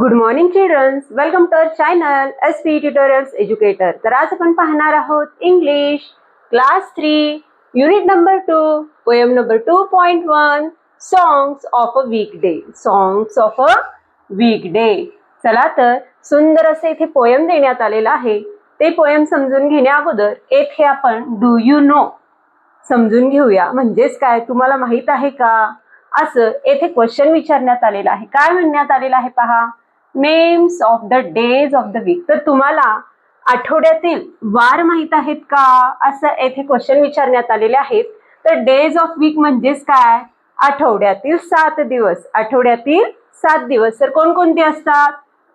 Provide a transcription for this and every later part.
Good morning children's, welcome to our channel SP tutorials educator. तर आज आपण पाहणार आहोत English class 3 unit number 2 poem number 2.1 songs of a weekday. Songs of a weekday. चला तर सुंदर असे इथे पोएम देण्यात आलेला आहे. ते पोएम समजून घेण्या अगोदर येथे आपण डू यू नो समजून घेऊया. म्हणजेच काय, तुम्हाला माहित आहे का, असं येथे क्वेश्चन विचारण्यात आलेला आहे. काय म्हणण्यात आलेलं आहे पहा, names of the days of the week. तर तुम्हाला आठवड्यातील वार माहित आहेत का, असं येथे क्वेश्चन विचारण्यात आलेले आहेत. तर डेज ऑफ वीक म्हणजेच काय, आठवड्यातील 7 दिवस. आठवड्यातील 7 दिवस तर कोणकोणते असतात,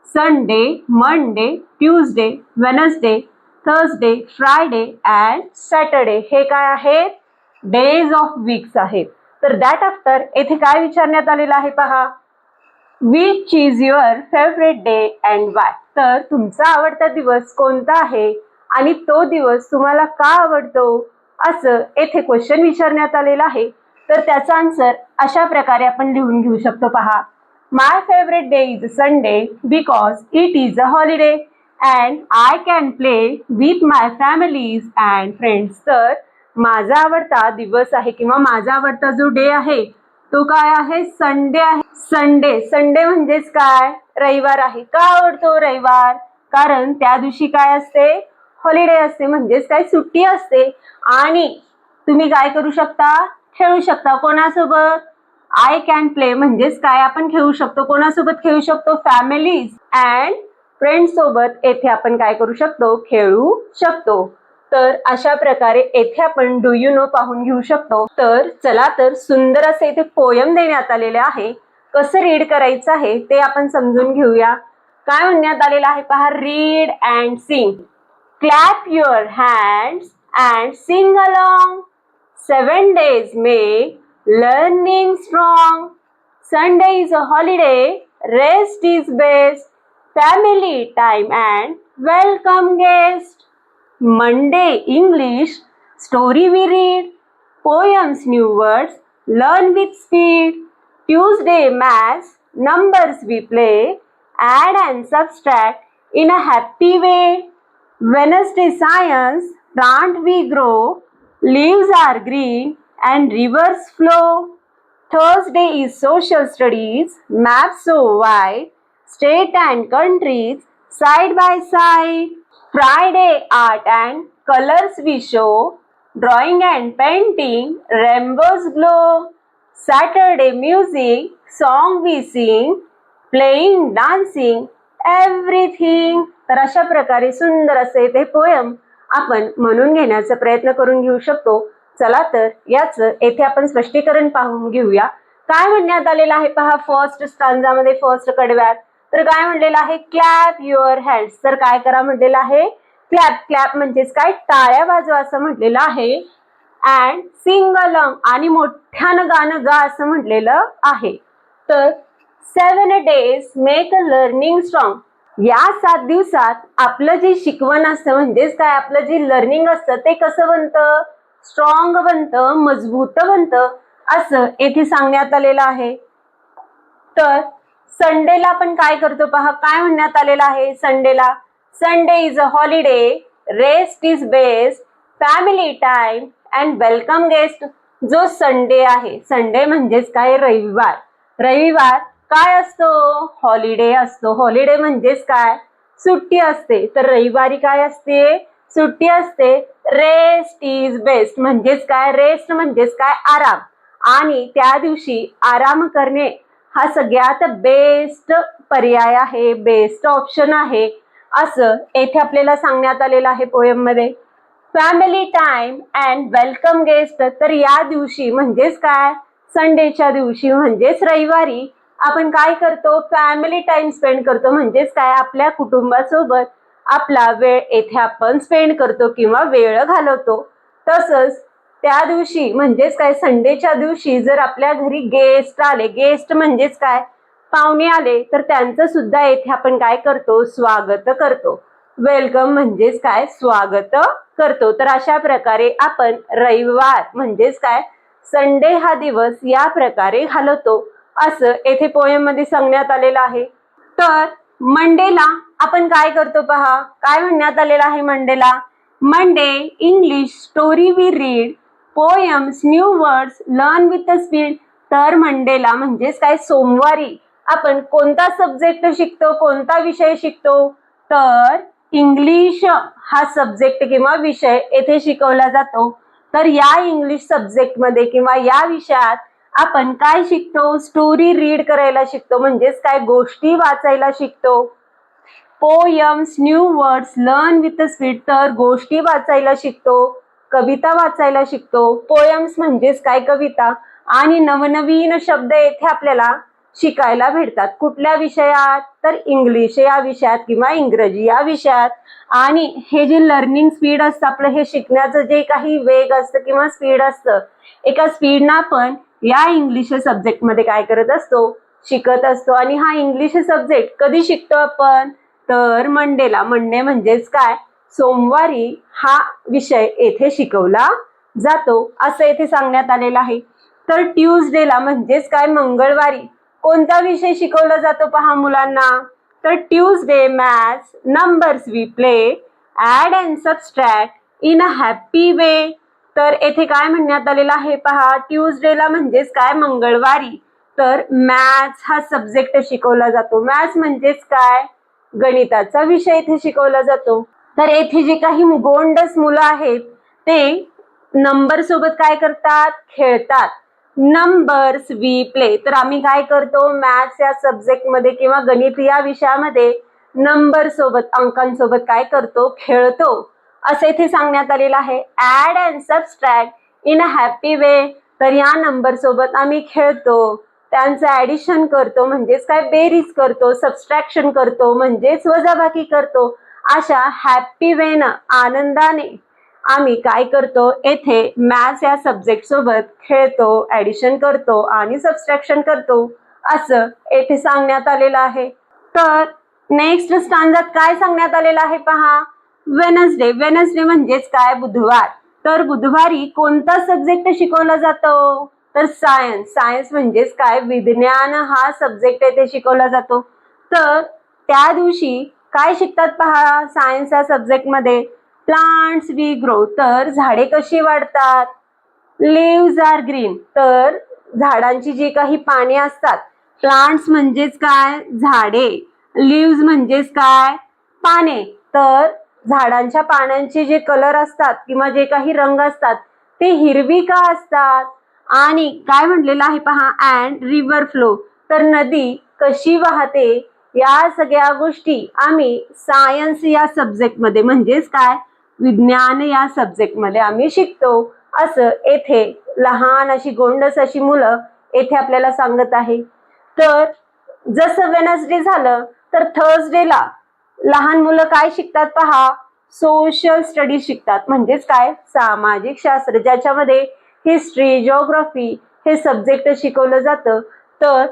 Sunday, Monday, Tuesday, Wednesday, Thursday, Friday and Saturday. हे काय आहेत, डेज ऑफ वीक्स आहेत. तर दॅट आफ्टर येथे काय विचारण्यात आलेलं आहे पहा, which is your favourite day and Y. तर तुमचा आवडता दिवस कोणता आहे आणि तो दिवस तुम्हाला का आवडतो, असं येथे क्वेश्चन विचारण्यात आलेला आहे. तर त्याचा आन्सर अशा प्रकारे आपण लिहून घेऊ शकतो पहा, my favourite day is Sunday because it is a holiday and I can play with my families and friends. तर माझा आवडता दिवस आहे किंवा माझा आवडता जो डे आहे तो काय आहे, संडे आहे. संडे, संडे म्हणजेच काय, रविवार आहे. का आवडतो रविवार, कारण त्या दिवशी काय असते, हॉलिडे असते. म्हणजेच काय, सुट्टी असते आणि तुम्ही काय करू शकता, खेळू शकता. कोणासोबत, आय कॅन प्ले म्हणजेच काय, आपण खेळू शकतो. कोणासोबत खेळू शकतो, फॅमिलीज अँड फ्रेंड्स सोबत येथे आपण काय करू शकतो, खेळू शकतो. तर अशा प्रकारे येथे आपण डू यू नो पाहून घेऊ शकतो. तर चला तर सुंदर असे इथे पोयम देण्यात आलेले आहे. कसं रीड करायचं आहे ते आपण समजून घेऊया. काय म्हणण्यात आलेलं आहे पहा, read and sing. Clap your hands and sing along. 7 days make learning strong. Sunday is a holiday, rest is best. Family time and welcome guest. Monday English, story we read. Poems, new words, learn with speed. Tuesday maths, numbers we play. Add and subtract in a happy way. Wednesday science, plant we grow. Leaves are green and rivers flow. Thursday is social studies, maps so wide. State and countries side by side. Friday art and colors we show. Drawing and painting, rainbows glow. Saturday music, song we sing. Playing, dancing, everything. तर अशा प्रकारे सुंदर असे ते poem आपण म्हणून घेण्याचा प्रयत्न करून घेऊ शकतो. चला तर याच येथे आपण स्पष्टीकरण पाहून घेऊया. काय म्हणण्यात आलेलं आहे पहा, फर्स्ट स्टांजामध्ये फर्स्ट कडव्यात. तर काय म्हणलेलं आहे, क्लॅप युअर हँड्स. तर काय करा म्हटलेलं आहे, क्लॅप. क्लॅप म्हणजेच काय, टाळ्या वाजवा असं म्हटलेलं आहे. अँड सिंग अलॉंग, आणि मोठ्यानं गाणं गा असं म्हटलेलं आहे. तर 7 days make a learning strong. या 7 दिवसात आपलं जे शिकवण असतं, म्हणजेच काय, आपलं जे लर्निंग असतं ते कसं बनतं, स्ट्रॉंग बनतं, मजबूत बनतं, असं येथे सांगण्यात आलेलं आहे. तर संडेला आपण काय करतो पहा, काय म्हणण्यात आलेलं आहे संडेला, Sunday is a holiday, rest is best, family time and welcome guest. जो संडे आहे, संडे म्हणजेच काय, रविवार. रविवार काय असतो, हॉलिडे असतो. हॉलिडे म्हणजेच काय, सुट्टी असते. तर रविवारी काय असते, सुट्टी असते. रेस्ट इज बेस्ट म्हणजेच काय, रेस्ट म्हणजेच काय, आराम. आणि त्या दिवशी आराम करणे हा सगळ्यात बेस्ट पर्याय आहे, बेस्ट ऑप्शन आहे, असं येथे आपल्याला सांगण्यात आलेलं आहे पोएम मध्ये. Family time and welcome guest. तर या दिवशी म्हणजेच काय, संडेच्या दिवशी म्हणजेच रविवारी आपण काय करतो, फॅमिली टाइम स्पेंड करतो. म्हणजेच काय, आपल्या कुटुंबासोबत आपला वेळ येथे आपण स्पेंड करतो किंवा वेळ घालवतो. तसंच त्या दिवशी म्हणजेच काय, संडेच्या दिवशी जर आपल्या घरी गेस्ट आले, गेस्ट म्हणजेच काय, पाहुणे आले, तर त्यांचं सुद्धा येथे आपण काय करतो, स्वागत करतो. वेलकम म्हणजेच काय, स्वागत करतो. तर अशा प्रकारे आपण रविवार म्हणजेच काय, संडे हा दिवस या प्रकारे घालवतो, असं येथे पोएम मध्ये सांगण्यात आलेलं आहे. तर मंडेला आपण काय करतो पहा, काय म्हणण्यात आलेलं आहे मंडेला. Monday English story we read, poems, new words, learn with speed. तर मंडेला म्हणजेच काय, सोमवारी आपण कोणता सब्जेक्ट शिकतो, कोणता विषय शिकतो, तर इंग्लिश हा सब्जेक्ट किंवा विषय येथे शिकवला जातो. तर या इंग्लिश सब्जेक्ट मध्ये किंवा या विषयात आपण काय शिकतो, स्टोरी रीड करायला शिकतो, म्हणजेच काय, गोष्टी वाचायला शिकतो. Poems, new words, learn with speed. तर गोष्टी वाचायला शिकतो, कविता वाचायला शिकतो. पोयम्स म्हणजेच काय, कविता. आणि नवनवीन शब्द येथे आपल्याला शिकायला भेटतात. कुठल्या विषयात, तर इंग्लिश या विषयात किंवा इंग्रजी या विषयात. आणि हे जे लर्निंग स्पीड असतं आपलं, हे शिकण्याचं जे काही वेग असतं किंवा स्पीड असतं, एका स्पीडनं आपण या इंग्लिश सब्जेक्ट मध्ये काय करत असतो, शिकत असतो. आणि हा इंग्लिश सब्जेक्ट कधी शिकतो आपण, तर मंडेला. मंडे म्हणजेच काय, सोमवारी हा विषय येथे शिकवला जातो असं येथे सांगण्यात आलेलं आहे. तर ट्यूजडेला म्हणजेच काय, मंगळवारी कोणता विषय शिकवला जातो पहा मुलांना, तर Tuesday maths, numbers we play, add and subtract in a happy way. तर येथे काय म्हणण्यात आलेलं आहे पहा, ट्यूजडेला म्हणजेच काय, मंगळवारी, तर मॅथ्स हा सब्जेक्ट शिकवला जातो. मॅथ्स म्हणजेच काय, गणिताचा विषय इथे शिकवला जातो. तर येथे जे काही गोंडस मुलं आहेत ते नंबर सोबत काय करतात, खेळतात. Numbers we play. तर आम्ही काय करतो, मॅथ्स या सब्जेक्ट मध्ये किंवा गणित या विषयामध्ये नंबर सोबत, अंकांसोबत काय करतो, खेळतो असं इथे सांगण्यात आलेलं आहे. Add and subtract in a happy way. तर या नंबर सोबत आम्ही खेळतो, त्यांचं ऍडिशन करतो म्हणजेच काय, बेरीज करतो, सबस्ट्रॅक्शन करतो म्हणजेच वजाबाकी करतो. अशा हॅपी वेनं, आनंदाने आम्ही काय करतो, येथे मॅथ्स या सब्जेक्ट सोबत खेळतो, ऍडिशन करतो आणि सबस्ट्रॅक्शन करतो असं येथे सांगण्यात आलेलं आहे. तर नेक्स्ट स्टांजात काय सांगण्यात आलेलं आहे पहा, वेनसडे. वेनसडे म्हणजेच काय, बुधवार. तर बुधवारी कोणता सब्जेक्ट शिकवला जातो, तर सायन्स. सायन्स म्हणजेच काय, विज्ञान हा सब्जेक्ट येथे शिकवला जातो. तर त्या दिवशी काय शिकतात पहा, सायन्स या सब्जेक्ट मध्ये, प्लांट्स वी ग्रो. तर झाडे कशी वाढतात, लिव्स आर ग्रीन. तर झाडांची जी काही पाने असतात, प्लांट्स म्हणजेच काय, झाडे, लिव्स म्हणजेच काय, पाने. तर झाडांच्या पानांचे जे कलर असतात किंवा जे काही रंग असतात ते हिरवी का असतात. आणि काय म्हणलेलं आहे पहा, अँड रिव्हर फ्लो. तर नदी कशी वाहते, या सगळ्या गोष्टी आम्ही सायन्स या सब्जेक्ट मध्ये म्हणजेच काय, विज्ञान या सब्जेक्ट मध्ये आम्ही शिकतो असं येथे लहान अशी गोंडस अशी मुलं येथे आपल्याला सांगत आहे. तर जसं वेनसडे झालं, तर थर्सडेला लहान मुलं काय शिकतात पहा, सोशल स्टडी शिकतात. म्हणजेच काय, सामाजिक शास्त्र, ज्याच्यामध्ये हिस्ट्री, जिओग्राफी हे सब्जेक्ट शिकवलं जातं. तर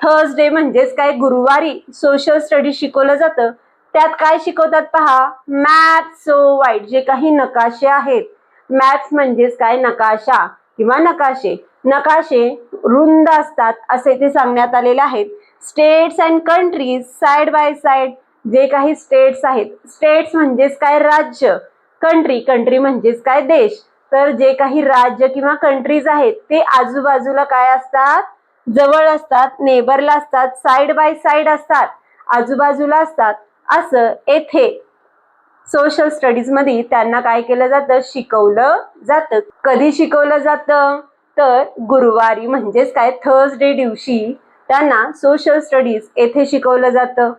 थर्सडे म्हणजेच काय, गुरुवारी सोशल स्टडी शिकवलं जातं. त्यात काय शिकवतात पहा, मॅप्स सो वाईट. जे काही नकाशे आहेत, मॅप्स म्हणजेच काय, नकाशा किंवा नकाशे. नकाशे रुंद असतात असे ते सांगण्यात आलेले आहेत. States and countries side by side. जे काही स्टेट्स आहेत, स्टेट्स म्हणजेच काय, राज्य. कंट्री, कंट्री म्हणजेच काय, देश. तर जे काही राज्य किंवा कंट्रीज आहेत ते आजूबाजूला काय असतात, जवळ असतात, नेबरला असतात, साइड बाय साइड असतात, आजूबाजूला असतात असं येथे सोशल स्टडीज मध्ये त्यांना काय केलं जातं, शिकवलं जातं. कधी शिकवलं जातं, तर गुरुवारी म्हणजेच काय, थर्सडे दिवशी त्यांना सोशल स्टडीज येथे शिकवलं जातं.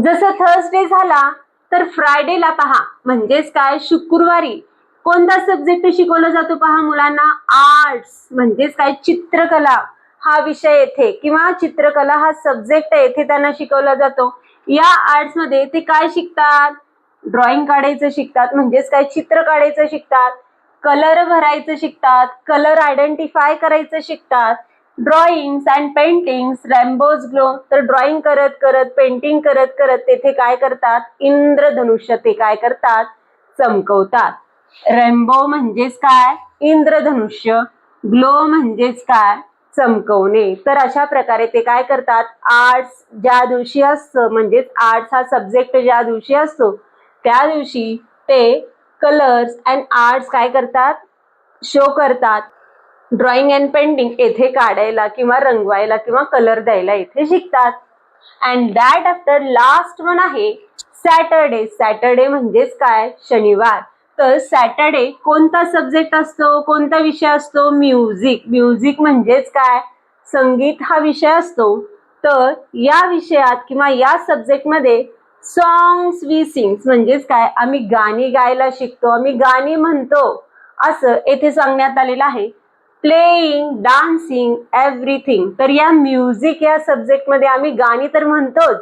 जसं थर्सडे झाला, तर फ्रायडेला पहा, म्हणजेच काय, शुक्रवारी कोणता सब्जेक्ट शिकवला जातो पहा मुलांना, आर्ट्स. म्हणजेच काय, चित्रकला हा विषय येथे किंवा चित्रकला हा सब्जेक्ट येथे त्यांना शिकवला जातो. या आर्ट्स मध्ये ते काय शिकतात, ड्रॉइंग काढायचं शिकतात. म्हणजेच काय, चित्र काढायचं शिकतात, कलर भरायचं शिकतात, कलर आयडेंटिफाय करायचं शिकतात. Drawings and paintings, रेम्बोज glow. तर ड्रॉइंग करत करत, पेंटिंग करत करत तेथे काय करतात, इंद्रधनुष्य ते काय करतात, चमकवतात. रेम्बो म्हणजेच काय, इंद्रधनुष्य. ग्लो म्हणजेच काय, चमकवणे. तर अशा प्रकारे ते काय करतात, आर्ट्स ज्या दिवशी असतं म्हणजेच आर्ट्स हा सब्जेक्ट ज्या दिवशी असतो त्या दिवशी ते कलर्स अँड आर्ट्स काय करतात, शो करतात. ड्रॉइंग अँड पेंटिंग येथे काढायला किंवा रंगवायला किंवा कलर द्यायला येथे शिकतात. And that after last one आहे सॅटरडे. सॅटरडे म्हणजेच काय, शनिवार. तर सॅटरडे कोणता सब्जेक्ट असतो, कोणता विषय असतो, म्युझिक. म्युझिक म्हणजेच काय, संगीत हा विषय असतो. तर या विषयात किंवा या सब्जेक्टमध्ये सॉंग्स वी सिंग्स म्हणजेच काय, आम्ही गाणी गायला शिकतो, आम्ही गाणी म्हणतो असं येथे सांगण्यात आलेलं आहे. Playing, dancing, everything. तर या म्युझिक या सब्जेक्टमध्ये आम्ही गाणी तर म्हणतोच,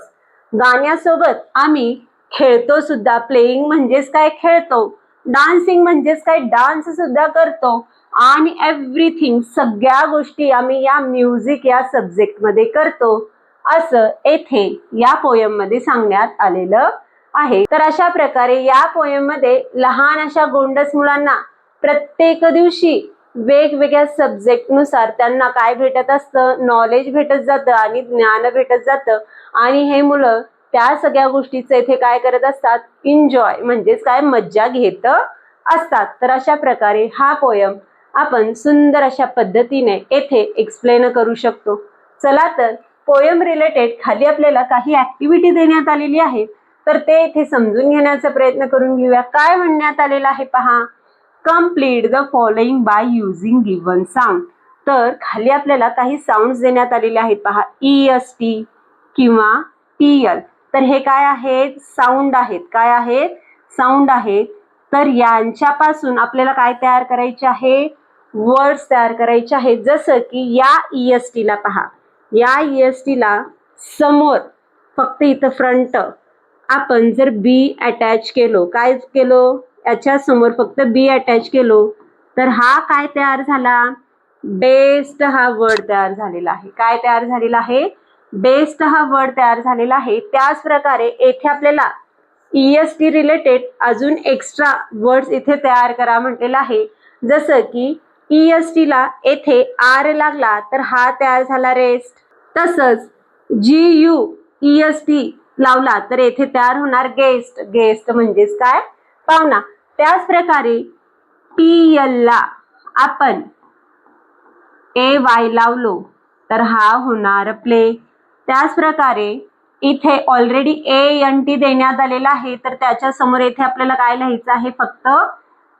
गाण्यासोबत आम्ही खेळतो सुद्धा. प्लेइंग म्हणजेच काय, खेळतो. डान्सिंग म्हणजेच काय, डान्स सुद्धा करतो. आणि एव्हरीथिंग सगळ्या गोष्टी आम्ही या म्युझिक या सब्जेक्टमध्ये करतो असं येथे या पोयम मध्ये सांगण्यात आलेलं आहे. तर अशा प्रकारे या पोयम मध्ये लहान अशा गोंडस मुलांना प्रत्येक दिवशी वेगवेगळ्या सब्जेक्टनुसार त्यांना काय भेटत असतं, नॉलेज भेटत जातं आणि ज्ञान भेटत जातं. आणि हे मुलं त्या सगळ्या गोष्टीचं इथे काय करत असतात, एन्जॉय म्हणजेच काय, मज्जा घेत असतात. तर अशा प्रकारे हा पोयम आपण सुंदर अशा पद्धतीने येथे एक्सप्लेन करू शकतो. चला तर पोयम रिलेटेड खाली आपल्याला काही ऍक्टिव्हिटी देण्यात आलेली आहे, तर ते इथे समजून घेण्याचा प्रयत्न करून घेऊया. काय म्हणण्यात आलेलं आहे पहा, complete the following by using given sound. तर खाली आपल्याला काही साऊंड्स देण्यात आलेले आहेत पहा, EST किंवा TL. तर हे काय आहेत, साऊंड आहेत. काय आहेत, साऊंड आहेत. तर यांच्यापासून आपल्याला काय तयार करायचे आहे, वर्ड्स तयार करायचे आहेत. जसं की या EST ला पहा, या EST ला समोर फक्त इथं फ्रंट आपण जर B अटॅच केलो, काय केलो, याच्या समोर फक्त B अटॅच केलो तर हा काय तयार झाला, बेस्ट हा वर्ड तयार झालेला आहे. काय तयार झालेला आहे, बेस्ट हा वर्ड तयार झालेला आहे. त्याच प्रकारे येथे आपल्याला EST रिलेटेड अजून एक्स्ट्रा वर्ड्स इथे तयार करा म्हटलेला आहे. जसं की EST ला येथे R लागला तर हा तयार झाला रेस्ट. तसंच GUEST लावला तर येथे तयार होणार गेस्ट. गेस्ट म्हणजेच काय, पाहुणा. त्याच प्रकारे PL ला आपण AY लावलो तर हा होणार प्ले. त्याच प्रकारे इथे ऑलरेडी ANT देण्यात आलेला आहे, तर त्याच्या समोर येथे आपल्याला काय लिहायचं आहे, फक्त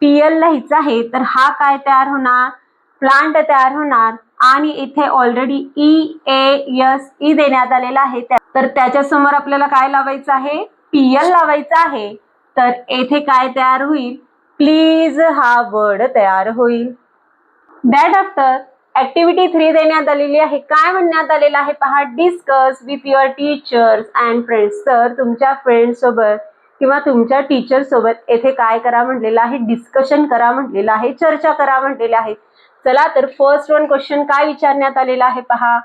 PL लिहायचं आहे. तर हा काय तयार होणार, प्लांट तयार होणार. आणि इथे ऑलरेडी EASE देण्यात आलेला आहे, तर त्याच्या समोर आपल्याला काय लावायचं आहे, PL लावायचं आहे. तर येथे काय तयार होईल, प्लीज हा वर्ड तयार होईल. दॅट आफ्टर ऍक्टिव्हिटी 3 देण्यात आलेली आहे. काय म्हणण्यात आलेलं आहे पहा, discuss with your teachers and friends. तर तुमच्या फ्रेंड्स सोबत किंवा तुमच्या टीचर सोबत येथे काय करा म्हटलेलं आहे, डिस्कशन करा म्हटलेलं आहे, चर्चा करा म्हटलेलं आहे. चला तर फर्स्ट वन क्वेश्चन काय विचारण्यात आलेला आहे पहा,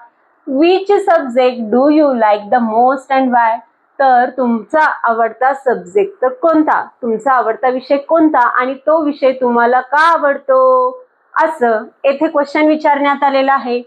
which subject do you like the most and Y. तर तुमचा आवडता सब्जेक्ट कोणता, तुमचा आवडता विषय कोणता आणि तो विषय तुम्हाला का आवडतो, असं येथे क्वेश्चन विचारण्यात आलेला आहे.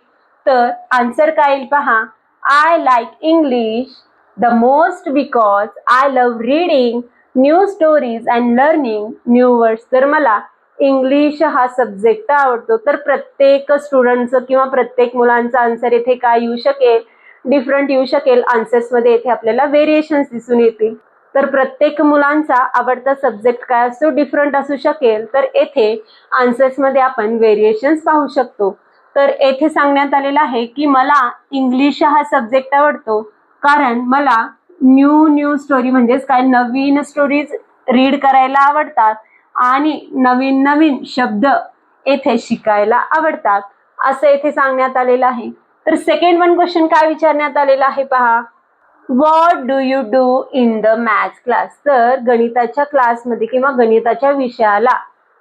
तर आन्सर काय येईल पहा, I like English the most because I love reading new stories and learning new words. तर मला इंग्लिश हा सब्जेक्ट आवडतो. तर प्रत्येक स्टुडंटचं किंवा प्रत्येक मुलांचं आन्सर येथे काय येऊ शकेल, डिफरंट येऊ शकेल. आन्सर्समध्ये येथे आपल्याला व्हेरिएशन्स दिसून येतील. तर प्रत्येक मुलांचा आवडता सब्जेक्ट काय असतो, डिफरंट असू शकेल. तर येथे आन्सर्समध्ये आपण व्हेरिएशन्स पाहू शकतो. तर येथे सांगण्यात आलेलं आहे की मला इंग्लिश हा सब्जेक्ट आवडतो कारण मला न्यू स्टोरी म्हणजेच काय, नवीन स्टोरीज रीड करायला आवडतात आणि नवीन नवीन शब्द येथे शिकायला आवडतात, असं येथे सांगण्यात आलेलं आहे. तर सेकंड वन क्वेश्चन काय विचारण्यात आलेला आहे पहा, what do you do in the maths class. तर गणिताच्या क्लासमध्ये किंवा गणिताच्या विषयाला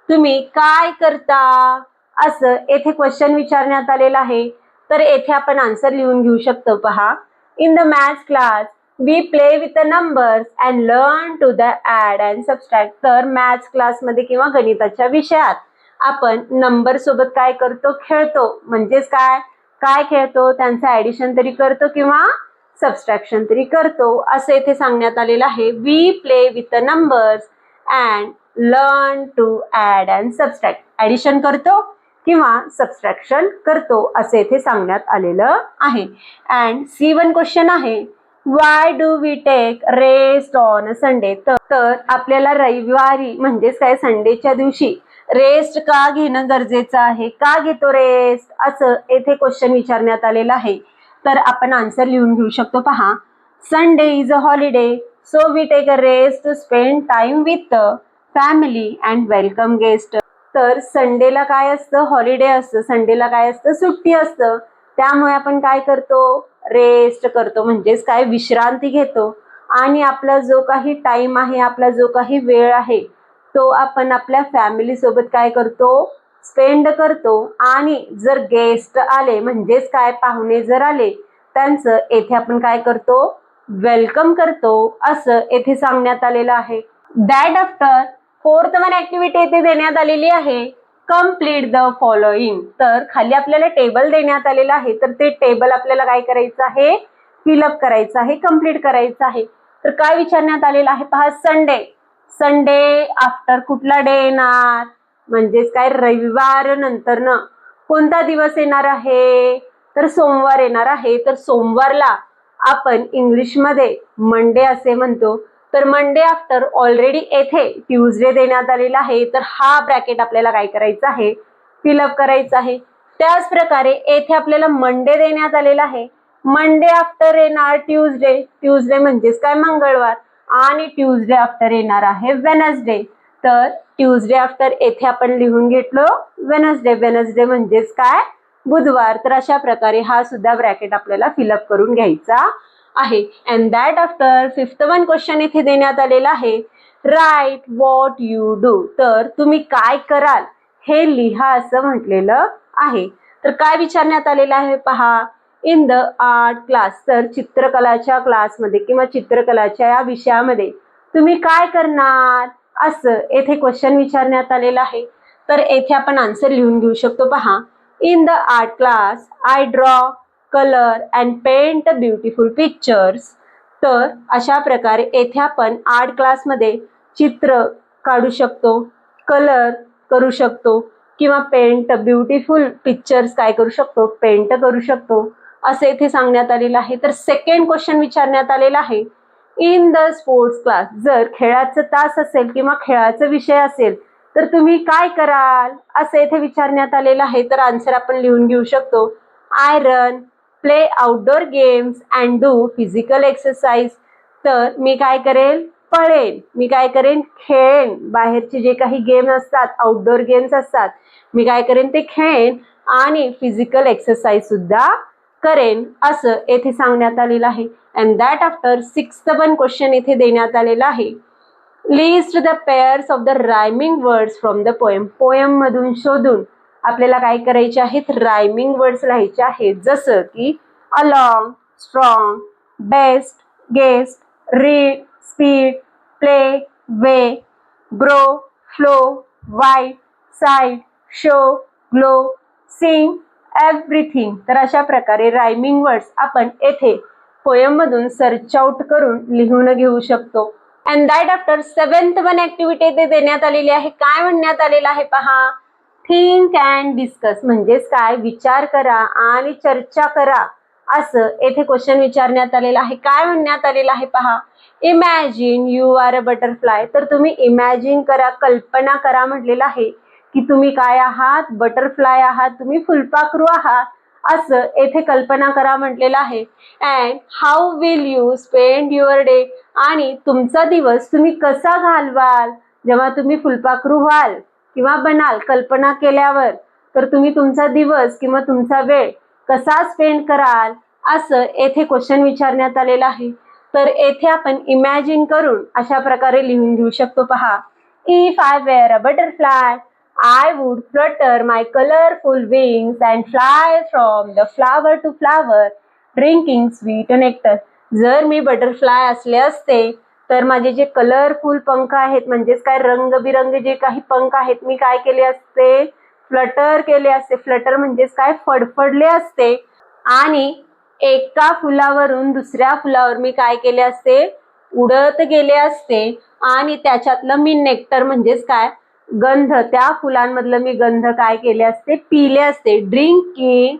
तुम्ही काय करता, असं येथे क्वेश्चन विचारण्यात आलेला आहे. तर येथे आपण आन्सर लिहून घेऊ शकतो पहा, in the maths class we play with the numbers and learn to the add and subtract. तर मॅथ्स क्लासमध्ये किंवा गणिताच्या विषयात आपण नंबर सोबत काय करतो, खेळतो. म्हणजेच काय, काय खेळतो, त्यांचं ऍडिशन तरी करतो किंवा सबस्ट्रॅक्शन तरी करतो असं इथे सांगण्यात आलेलं आहे. We play with the numbers and learn to add and subtract. Addition करतो किंवा सबस्ट्रॅक्शन करतो असे इथे सांगण्यात आलेलं आहे. अँड C1 क्वेश्चन आहे, why do we take rest on Sunday. तर आपल्याला रविवारी म्हणजेच काय संडेच्या दिवशी रेस्ट का घेणं गरजेचं आहे, का घेतो रेस्ट असं येथे क्वेश्चन विचारण्यात आलेला आहे. तर आपण आन्सर लिहून घेऊ शकतो. पहा, Sunday is a holiday so we take a rest to spend time with family and welcome guest. तर संडेला काय असतं, हॉलिडे असतं, संडेला काय असतं, सुट्टी असतं. त्यामुळे आपण काय करतो, रेस्ट करतो म्हणजेच काय विश्रांती घेतो आणि आपला जो काही टाइम आहे, आपला जो काही वेळ आहे तो आपण आपल्या फॅमिली सोबत काय करतो, स्पेंड करतो. आणि जर गेस्ट आले म्हणजेच काय पाहुणे जर आले त्यांचं येथे आपण काय करतो, वेलकम करतो असं येथे सांगण्यात आलेलं आहे. That after fourth one activity येथे देण्यात आलेली आहे, कम्प्लीट द फॉलोइंग. तर खाली आपल्याला टेबल देण्यात आलेलं आहे, तर ते टेबल आपल्याला काय करायचं आहे, फिलअप करायचं आहे, कम्प्लीट करायचं आहे. तर काय विचारण्यात आलेलं आहे, पहा, संडे. संडे आफ्टर कुठला डे येणार, म्हणजेच काय रविवार नंतर न कोणता दिवस येणार आहे, तर सोमवार येणार आहे. तर सोमवारला आपण इंग्लिशमध्ये मंडे असे म्हणतो. तर मंडे आफ्टर ऑलरेडी येथे ट्यूजडे देण्यात आलेला आहे, तर हा ब्रॅकेट आपल्याला काय करायचा आहे, फिलअप करायचा आहे. त्याच प्रकारे येथे आपल्याला मंडे देण्यात आलेला आहे, मंडे आफ्टर येणार ट्यूजडे. ट्यूजडे म्हणजेच काय मंगळवार आणि ट्यूजडे आफ्टर येणार आहे वेनसडे. तर ट्यूजडे आफ्टर येथे आपण लिहून घेतलो वेनसडे. वेनसडे म्हणजेच काय बुधवार. तर अशा प्रकारे हा सुद्धा ब्रॅकेट आपल्याला फिलअप करून घ्यायचा आहे. And that after fifth one question इथे देण्यात आलेला आहे, राईट व्हॉट यू डू. तर तुम्ही काय कराल हे लिहा असं म्हटलेलं आहे. तर काय विचारण्यात आलेलं आहे, पहा, इन द आर्ट क्लास. तर चित्रकलाच्या क्लासमध्ये किंवा चित्रकलाच्या या विषयामध्ये तुम्ही काय करणार असं येथे क्वेश्चन विचारण्यात आलेला आहे. तर येथे आपण आन्सर लिहून घेऊ शकतो. पहा, in the art class I draw, colour and paint beautiful pictures. तर अशा प्रकारे येथे आपण आर्ट क्लासमध्ये चित्र काढू शकतो, कलर करू शकतो किंवा पेंट ब्युटिफुल पिक्चर्स काय करू शकतो, पेंट करू शकतो असं इथे सांगण्यात आलेलं आहे. तर सेकंड क्वेश्चन विचारण्यात आलेला आहे, इन द स्पोर्ट्स क्लास. जर खेळाचा तास असेल किंवा खेळाचा विषय असेल तर तुम्ही काय कराल असं इथे विचारण्यात आलेलं आहे. तर आन्सर आपण लिहून घेऊ शकतो, I run, play outdoor games and do physical exercise. तर मी काय करेल, पळेन, मी काय करेन, खेळेन. बाहेरचे जे काही गेम असतात, आउटडोर गेम्स असतात, मी काय करेन ते खेळेन आणि फिजिकल एक्सरसाइज सुद्धा करेन असं येथे सांगण्यात आलेलं आहे. And that after sixth one question इथे देण्यात आलेला आहे, list the pairs of the rhyming words from the poem. Poem मधून शोधून आपल्याला काय करायचे आहेत, रायमिंग वर्ड्स लिहायचे आहेत. जसं की along, strong, best, guest, read, speed, play, way, grow, flow, white, side, show, glow, sing, everything. तर अशा प्रकारे रायमिंग वर्ड्स आपण येथे पोएम मधून सर्च आउट करून लिहून घेऊ शकतो. And that after seventh one activity ते देण्यात आलेली आहे. काय म्हणण्यात आलेलं आहे, पहा, थिंक अँड डिस्कस. म्हणजेच काय, विचार करा आणि चर्चा करा असं येथे क्वेश्चन विचारण्यात आलेला आहे. काय म्हणण्यात आलेलं आहे, पहा, imagine you are a butterfly. तर तुम्ही इमॅजिन करा, कल्पना करा म्हटलेलं आहे की तुम्ही काय आहात, बटरफ्लाय आहात, तुम्ही फुलपाखरू आहात असं येथे कल्पना करा म्हटलेलं आहे. And how will you spend your day. आणि तुमचा दिवस तुम्ही कसा घालवाल जेव्हा तुम्ही फुलपाखरू व्हाल किंवा बनाल. कल्पना केल्यावर तर तुम्ही तुमचा दिवस किंवा तुमचा वेळ कसा स्पेंड कराल असं येथे क्वेश्चन विचारण्यात आलेला आहे. तर येथे आपण इमॅजिन करून अशा प्रकारे लिहून घेऊ शकतो. पहा, if I wear a butterfly I would flutter my colorful wings and fly from the flower to flower, drinking sweet nectar. जर मी बटरफ्लाय असले असते तर माझे जे कलरफुल पंख आहेत, म्हणजेच काय रंगबिरंगी जे काही पंख आहेत, मी काय केले असते, फ्लटर केले असते. फ्लटर म्हणजेच काय, फडफडले असते आणि एका फुलावरून दुसऱ्या फुलावर मी काय केले असते, उडत गेले असते आणि त्याच्यातलं मी नेक्टर म्हणजेच काय गंध, त्या फुलांमधलं मी गंध काय केले असते, पिले असते. ड्रिंकिंग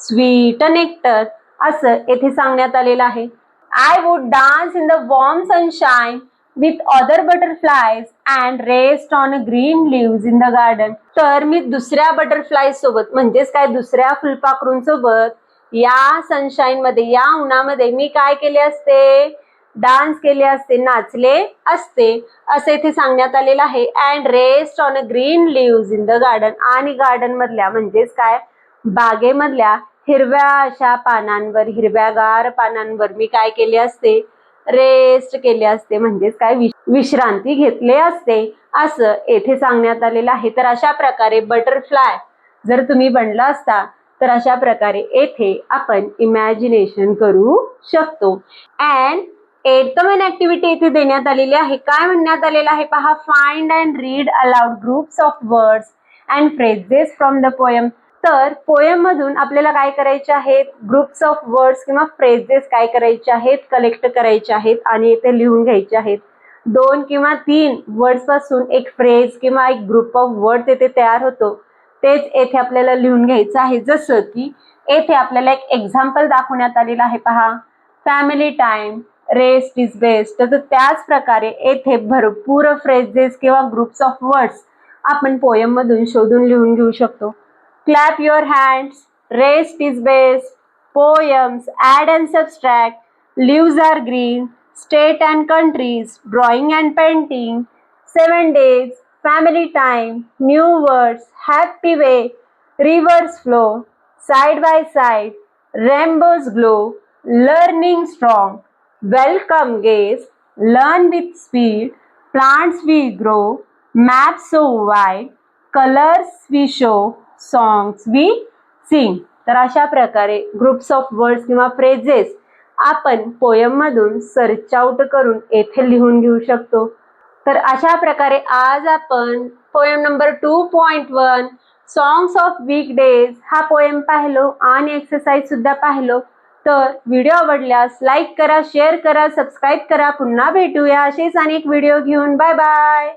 स्वीट नेक्टर असं येथे सांगण्यात आलेलं आहे. I would dance in the warm sunshine with other butterflies and rest on green leaves in the garden. तर मी दुसऱ्या बटरफ्लाय सोबत म्हणजेच काय दुसऱ्या फुलपाखरूंसोबत या सनशाईन मध्ये, या उन्हामध्ये मी काय केले असते, डान्स केले असते, नाचले असते असे इथे सांगण्यात आलेलं आहे. And rest on a green leaves in the garden, आणि गार्डन मधल्या म्हणजेच काय बागेमधल्या हिरव्या अशा पानांवर, हिरव्यागार पानांवर मी काय केले असते, रेस्ट केले असते म्हणजेच काय विश्रांती घेतले असते असं येथे सांगण्यात आलेलं आहे. तर अशा प्रकारे बटरफ्लाय जर तुम्ही बनला असता तर अशा प्रकारे येथे आपण इमॅजिनेशन करू शकतो. अँड 8th मेन ऍक्टिव्हिटी इथे देण्यात आलेली आहे. काय म्हणण्यात आलेलं आहे पहा, find and read aloud groups of words and phrases from the poem. तर पोएम मधून आपल्याला काय करायचे आहेत, ग्रुप्स ऑफ वर्ड्स किंवा फ्रेजेस काय करायचे आहेत, कलेक्ट करायचे आहेत आणि इथे लिहून घ्यायचे आहेत. 2 किंवा 3 वर्ड्स पासून एक फ्रेज किंवा एक ग्रुप ऑफ वर्ड येथे तयार होतो, तेच येथे आपल्याला लिहून घ्यायचं आहे. जसं की येथे आपल्याला एक एक्झाम्पल दाखवण्यात आलेलं आहे पहा, family time, rest is best. तर त्याच प्रकारे येथे भरपूर फ्रेजेस किंवा ग्रुप्स ऑफ वर्ड्स आपण पोएम मधून शोधून लिहून घेऊ शकतो. Clap your hands, rest is best, poems, add and subtract, leaves are green, state and countries, drawing and painting, 7 days, family time, new words, happy way, rivers flow, side by side, rainbows glow, learning strong, welcome guests, learn with speed, plants we grow, maps so wide, colors we show, songs we sing. तर अशा प्रकारे groups of words किंवा phrases आपण poem मधून search out करून येथे लिहून घेऊ शकतो. तर अशा प्रकारे आज आपण poem number 2.1 songs of weekdays हा पोयम पाहिलो आणि एक्सरसाइज सुद्धा पाहिलो. तर व्हिडिओ आवडल्यास लाईक करा, शेअर करा, सबस्क्राईब करा. पुन्हा भेटूया असेच अनेक व्हिडिओ घेऊन. Bye bye.